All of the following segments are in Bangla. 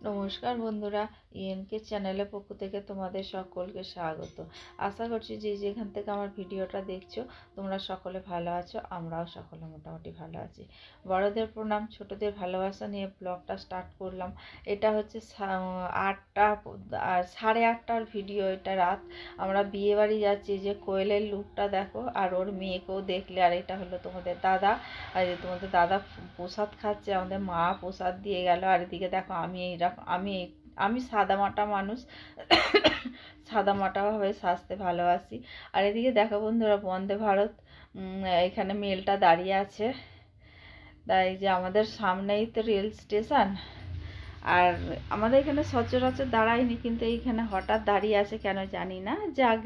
নমস্কার বন্ধুরা, ইএনকে চ্যানেলের পক্ষ থেকে তোমাদের সকলকে স্বাগত। আশা করছি যে যেখান থেকে আমার ভিডিওটা দেখছো তোমরা সকলে ভালো আছো, আমরাও সকলে মোটামুটি ভালো আছি। বড়দের প্রণাম, ছোটদের ভালোবাসা নিয়ে ব্লগটা স্টার্ট করলাম। এটা হচ্ছে 8টা আর 8:30টার ভিডিও। এটা রাত, আমরা বিয়ে বাড়ি যাচ্ছি। যে কোয়েলের লুকটা দেখো, আর ওর মেয়েকেও দেখলে। আর এটা হলো তোমাদের দাদা, আর এই তোমাদের দাদা প্রসাদ খাচ্ছে, আমাদের মা প্রসাদ দিয়ে গেল। আর এদিকে দেখো আমি এইরকম আমি সাদামাটা মানুষ, সাদামাটাভাবে সাজতে ভালোবাসি। আর এদিকে দেখো বন্ধুরা, বন্দে ভারত এখানে মেলটা দাঁড়িয়ে আছে। তাই যে আমাদের সামনেই তো রেল স্টেশন, আর আমাদের এখানে সচরাচর দাঁড়ায়নি, কিন্তু এইখানে হঠাৎ দাঁড়িয়ে আছে কেন জানি না। যাক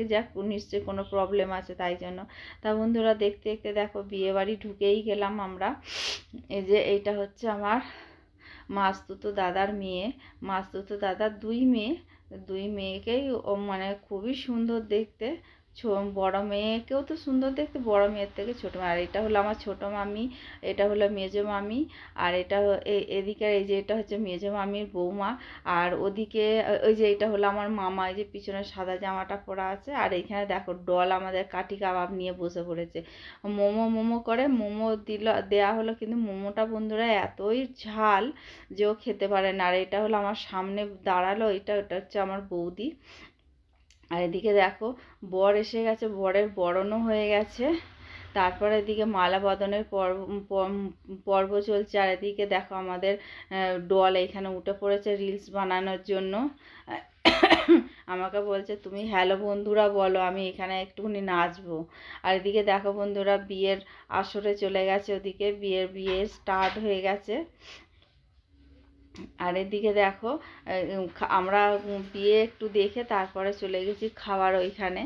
নিশ্চয়ই কোনো প্রবলেম আছে তাই জন্য। তা বন্ধুরা, দেখতে দেখতে দেখো বিয়ে বাড়ি ঢুকেই গেলাম আমরা। এই যে এইটা হচ্ছে আমার মাসতুতো দাদার মেয়ে, মাসতুতো দাদার দুই মেয়েকেই ও মানে খুবই সুন্দর দেখতে। বড় মেয়েকেও তো সুন্দর দেখতে, বড় মেয়ের থেকে ছোটো মেয়ে। আর এটা হলো আমার ছোটো মামি, এটা হলো মেজো মামি। আর এটা এদিকে এই যে এটা হচ্ছে মেজো মামির বৌমা। আর ওদিকে ওই যে এটা হলো আমার মামা, এই যে পিছনে সাদা জামাটা পরা আছে। আর এইখানে দেখো ডল আমাদের কাঠি কাবাব নিয়ে বসে পড়েছে। মোমো করে মোমো দেয়া হলো, কিন্তু মোমোটা বন্ধুরা এতই ঝাল যে ও খেতে পারে না। আর এটা হলো আমার সামনে দাঁড়ালো, ওটা হচ্ছে আমার বৌদি। আর এদিকে দেখো বর এসে গেছে, বরের বরণও হয়ে গেছে। তারপরে এদিকে মালা বদনের পর্ব চলছে। আর এদিকে দেখো আমাদের ডল এখানে উঠে পড়েছে রিলস বানানোর জন্য। আমাকে বলছে তুমি হ্যালো বন্ধুরা বলো, আমি এখানে একটুখানি নাচবো। আর এদিকে দেখো বন্ধুরা, বিয়ের আসরে চলে গেছে, ওদিকে বিয়ে স্টার্ট হয়ে গেছে। আর এদিকে দেখো আমরা বিয়ে একটু দেখে তারপরে চলে গেছি খাবার ওইখানে।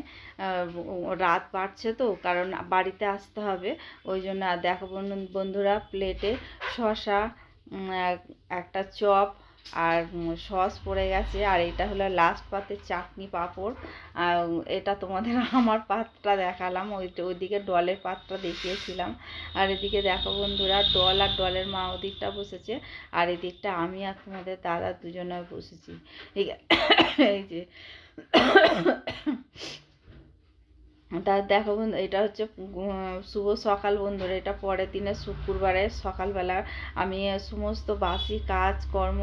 রাত বাড়ছে তো, কারণ বাড়িতে আসতে হবে ওই জন্য। আর দেখো বন্ধুরা, প্লেটে শসা, একটা চপ আর সস পড়ে গেছে। আর এটা হলো লাস্ট পাতে চাটনি পাঁপড়। আর এটা তোমাদের আমার পাতটা দেখালাম, ওইদিকে ডলের পাতটা দেখিয়েছিলাম। আর এদিকে দেখো বন্ধুরা, ডল আর ডলের মা ওদিকটা বসেছে, আর এদিকটা আমি আর তোমাদের দাদা দুজনে বসেছি। এই যে তা দেখো বন্ধু, এটা হচ্ছে শুভ সকাল বন্ধুরা। এটা পরের দিনের শুক্রবারের সকালবেলা আমি সমস্ত বাসি কাজ কর্ম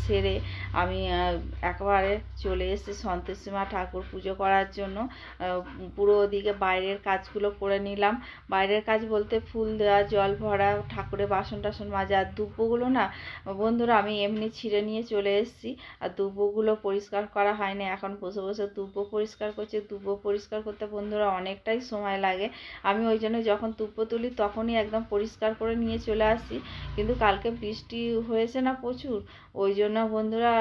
সেরে আমি একেবারে চলে এসেছি সন্তোষীমা ঠাকুর পুজো করার জন্য। পুরো ওদিকে বাইরের কাজগুলো করে নিলাম। বাইরের কাজ বলতে ফুল দেওয়া, জল ভরা, ঠাকুরের বাসন টাসন মাজা। আর দুব্বগুলো না বন্ধুরা আমি এমনি ছিঁড়ে নিয়ে চলে এসেছি। আর দুব্বগুলো পরিষ্কার করা হয়নি, এখন বসে বসে দুব্ব পরিষ্কার করছি। দুব্ব পরিষ্কার করতে বন্ধুরা অনেকটাই সময় লাগে। আমি ওই জন্য যখন তুব্ব তুলি তখনই একদম পরিষ্কার করে নিয়ে চলে আসি। কিন্তু কালকে বৃষ্টি হয়েছে না প্রচুর, ওই জন্য বন্ধুরা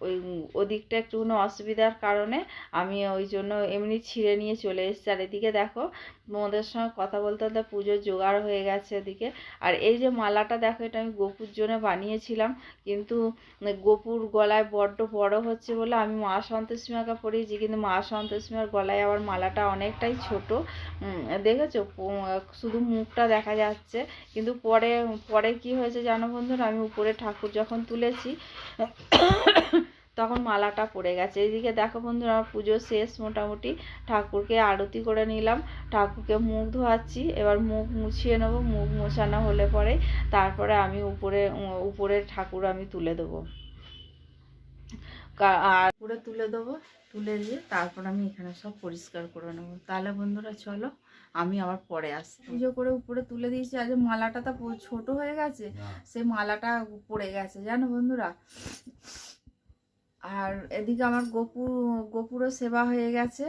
ওই ওদিকটা একটুখানি অসুবিধার কারণে আমি ওই জন্য এমনি ছিঁড়ে নিয়ে চলে এসেছি। আর এদিকে দেখো তোমাদের সঙ্গে কথা বলতে বলতে পুজোর জোগাড় হয়ে গেছে এদিকে। আর এই যে মালাটা দেখো, এটা আমি গোপুর জন্য বানিয়েছিলাম, কিন্তু গোপুর গলায় বড্ড বড় হচ্ছে বলে আমি মা সন্তোষীমাকে পরিয়েছি, কিন্তু মা সন্তোষীমার গলায় আবার মালাটা অনেকটাই ছোট। দেখেছো, শুধু মুখটা দেখা যাচ্ছে। কিন্তু পরে পরে কি হয়েছে জানো বন্ধুরা, আমি উপরে ঠাকুর যখন তুলেছি তখন মালাটা পড়ে গেছে। এইদিকে দেখো বন্ধুরা, আমার পুজো শেষ মোটামুটি। ঠাকুরকে আরতি করে নিলাম, ঠাকুরকে মুখ ধোয়াচ্ছি। এবার মুখ মুছিয়ে নেবো, মুখ মোছানো হলে পরে তারপরে আমি উপরে ঠাকুর আমি তুলে দেবো। আর উপরে তুলে দেবো, তুলে দিয়ে তারপর আমি এখানে সব পরিষ্কার করে নেবো। তাহলে বন্ধুরা চলো, আমি আবার পরে আসি। পুজো করে উপরে তুলে দিয়েছি। আজ মালাটা তো ছোট হয়ে গেছে, সে মালাটা পড়ে গেছে জানো বন্ধুরা। আর এদিকে আমার গোপুরও সেবা হয়ে গেছে,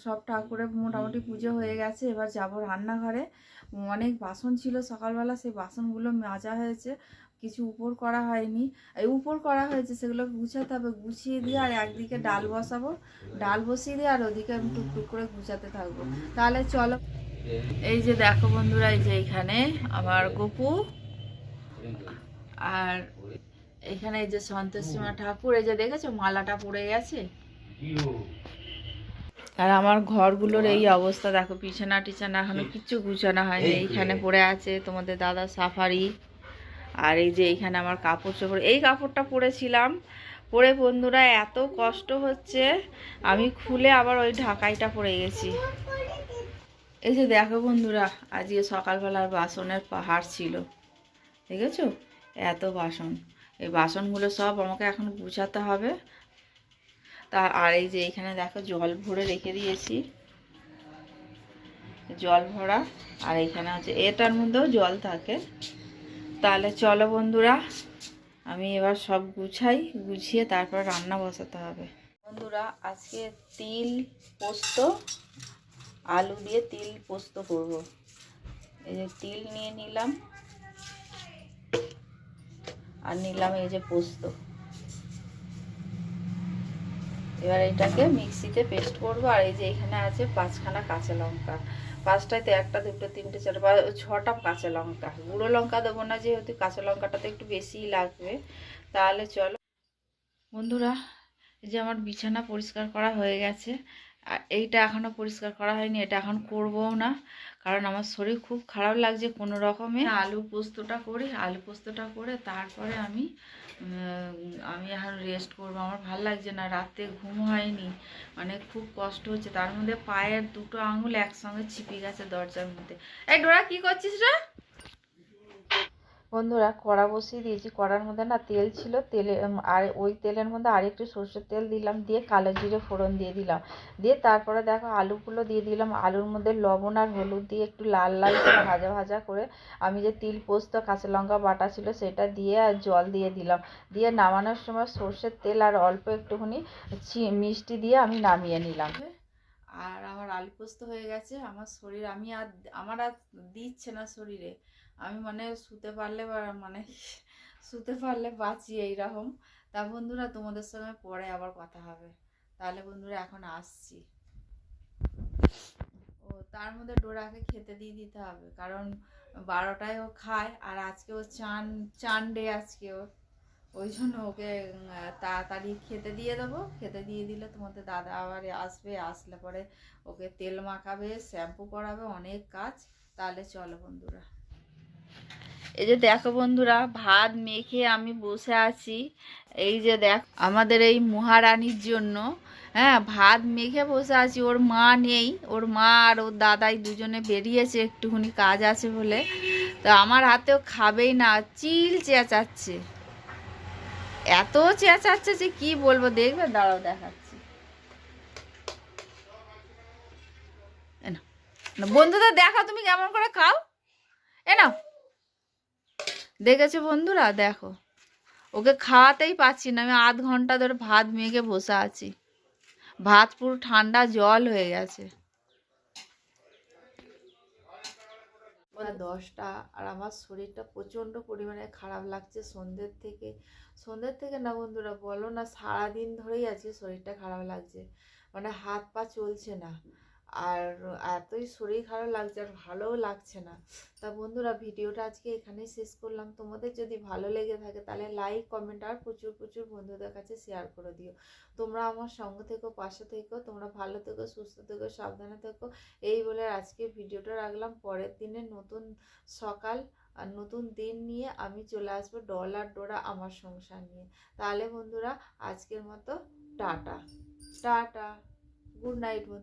সব ঠাকুরের মোটামুটি পুজো হয়ে গেছে। এবার যাব রান্নাঘরে। অনেক বাসন ছিল সকালবেলা, সেই বাসনগুলো মাজা হয়েছে, কিছু উপর করা হয়নি। এই উপর করা হয়েছে, সেগুলো গুছাতে হবে। গুছিয়ে দিয়ে আর একদিকে ডাল বসাবো, ডাল বসিয়ে দিয়ে আর ওদিকে আমি টুকটুক করে গুছাতে থাকবো। তাহলে চলো। এই যে দেখো বন্ধুরা, এই যে এইখানে আমার গপু, আর এখানে এই যে সন্তোষীমা ঠাকুর, এই যে দেখেছো মালাটা পড়ে গেছে। আর আমার ঘরগুলোর এই অবস্থা দেখো, বিছানা টিছানা এখনো কিচ্ছু গুছানো হয়নি। এইখানে পড়ে আছে তোমাদের দাদা সাফারি, আর এই যে এইখানে আমার কাপড় চোপড়, এই কাপড়টা পরেছিলাম, পরে বন্ধুরা এত কষ্ট হচ্ছে, আমি খুলে আবার ওই ঢাকাইটা পরে গেছি। এই যে দেখো বন্ধুরা, আজকে সকালবেলার বাসনের পাহাড় ছিল, দেখেছো? এত বাসন, এই বাসনগুলো সব আমাকে এখন গুছাতে হবে। আর এই যে এখানে দেখো জল ভরে রেখে দিয়েছি, জল ভরা। আর এখানে হচ্ছে এটার মধ্যেও জল থাকে। তাহলে চলো বন্ধুরা, আমি এবার সব গুছিয়ে তারপর রান্না বসাতে হবে। বন্ধুরা আজকে তিল পোস্ত, আলু দিয়ে তিল পোস্ত করব। এই যে তিল নিয়ে নিলাম, আর নিলাম এই যে পোস্ত। এবার এটাকে মিক্সিতে পেস্ট করব। আর এই যে এখানে আছে 5খানা কাঁচা লঙ্কা, 5টাতে 1টা 2টো 3টে 4টে 6টা কাঁচা লঙ্কা। গুঁড়ো লঙ্কা দেবো না, যেহেতু কাঁচা লঙ্কাটাতে একটু বেশিই লাগবে। তাহলে চলো বন্ধুরা, এই যে আমার বিছানা পরিষ্কার করা হয়ে গেছে, আর এইটা এখনও পরিষ্কার করা হয়নি, এটা এখন করবও না, কারণ আমার শরীর খুব খারাপ লাগছে। কোনো রকমে আলু পোস্তটা করি, আলু পোস্তটা করে তারপরে আমি এখন রেস্ট করবো। আমার ভাল লাগছে না, রাতে ঘুম হয়নি, মানে খুব কষ্ট হচ্ছে। তার মধ্যে পায়ের 2টো আঙুল একসঙ্গে চিপে গেছে দরজার মধ্যে। এই ডোরা কি করছিস রে? বন্ধুরা কড়া বসিয়ে দিয়েছি, কড়ার মধ্যে না তেল ছিল, তেলে আর ওই তেলের মধ্যে আরেকটু সর্ষের তেল দিলাম, দিয়ে কালো জিরে ফোড়ন দিয়ে দিলাম, দিয়ে তারপরে দেখো আলুগুলো দিয়ে দিলাম। আলুর মধ্যে লবণ আর হলুদ দিয়ে একটু লাল লাল করে ভাজা ভাজা করে আমি যে তিল পোস্ত কাঁচা লঙ্কা বাটা ছিল সেটা দিয়ে আর জল দিয়ে দিলাম, দিয়ে নামানোর সময় সর্ষের তেল আর অল্প একটুখানি মিষ্টি দিয়ে আমি নামিয়ে নিলাম। আর আমার আলু পোস্ত হয়ে গেছে। আমার শরীর, আমার আর দিচ্ছে না শরীরে, আমি মানে শুতে পারলে বাঁচি এইরকম। তা বন্ধুরা তোমাদের সঙ্গে পরে আবার কথা হবে। তাহলে বন্ধুরা এখন আসছি। ও তার মধ্যে ডোরাকে খেতে দিয়ে দিতে হবে, কারণ 12টায় ও খায়, আর আজকে ও চান ডে আজকে ওর, ওই জন্য ওকে তাড়াতাড়ি খেতে দিয়ে দেবো। খেতে দিয়ে দিলে তোমাদের দাদা আবার আসবে, আসলে পরে ওকে তেল মাখাবে, শ্যাম্পু করাবে, অনেক কাজ। তাহলে চলো বন্ধুরা, এই যে দেখো বন্ধুরা, ভাত মেখে আমি বসে আছি। এই যে দেখ আমাদের এই মহারানীর জন্য, হ্যাঁ, ভাত মেখে বসে আছি। ওর মা নেই, ওর মা আর ওর দাদাই দুজনে বেরিয়েছে একটুখানি কাজ আছে বলে। তো আমার হাতেও খাবেই না, চিল চেঁচাচ্ছে, এত চেঁচাচ্ছে যে কি বলবো, দেখবে দাঁড়াও দেখাচ্ছি। বন্ধুদের দেখো তুমি কেমন করে খাও, এ নাও। দেখেছো বন্ধুরা, দেখো ওকে খাওয়াতেই পাচ্ছি না, আমি আধ ঘন্টা ধরে ভাত মেখে বসে আছি, ভাত পুরো ঠান্ডা জল হয়ে গেছে। 10টা, আর আমার শরীরটা প্রচণ্ড পরিমাণে খারাপ লাগছে সন্ধ্যের থেকে না বন্ধুরা, বলো না, সারাদিন ধরেই আজকে শরীরটা খারাপ লাগছে, মানে হাত পা চলছে না, আর এতই শরীর খারাপ লাগছে, আর ভালোও লাগছে না। তা বন্ধুরা ভিডিওটা আজকে এখানেই শেষ করলাম। তোমাদের যদি ভালো লেগে থাকে তাহলে লাইক কমেন্ট আর প্রচুর প্রচুর বন্ধুদের কাছে শেয়ার করে দিও। তোমরা আমার সঙ্গে থেকো, পাশে থেকো, তোমরা ভালো থেকো, সুস্থ থেকো, সাবধানে থেকো, এই বলে আজকে ভিডিওটা রাখলাম। পরের দিনে নতুন সকাল আর নতুন দিন নিয়ে আমি চলে আসবো ডলার ডোরা আমার সংসার নিয়ে। তাহলে বন্ধুরা আজকের মতো টাটা টাটা, গুড নাইট বন্ধু।